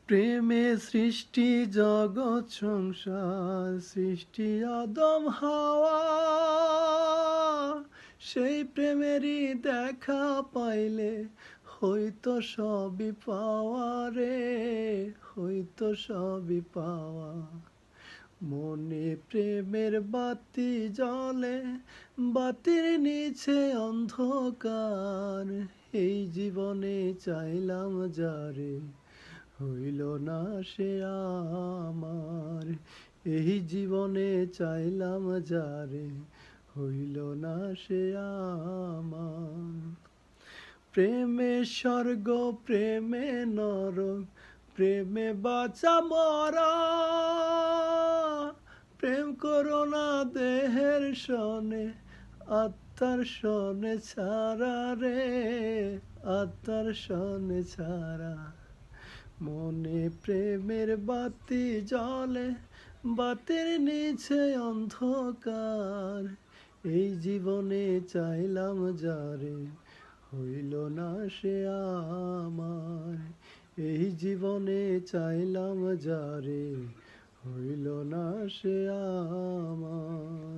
প্রেমে সৃষ্টি জগৎ সংসার, সৃষ্টি আদম হাওয়া। সেই প্রেমেরই দেখা পাইলে হইতো সবই পাওয়া রে, হইতো সবই পাওয়া। মনে প্রেমের বাতি জ্বলে, বাতির নিচে অন্ধকার। এই জীবনে চাইলাম যারে, হইল না সে আমার। এই জীবনে চাইলাম যারে, হইল না সে আমার। প্রেমে স্বর্গ, প্রেমে নরক, প্রেমে বাঁচা মরা। প্রেম করো না দেহের সনে, আত্মার সনে ছাড়া রে, আত্মার সনে ছাড়া। মনে প্রেমের বাতি জ্বলে, বাতির নিচে অন্ধকার। এই জীবনে চাইলাম যারে, হইল না সে আমার। এই জীবনে চাইলাম যারে, হইল না সে আমার।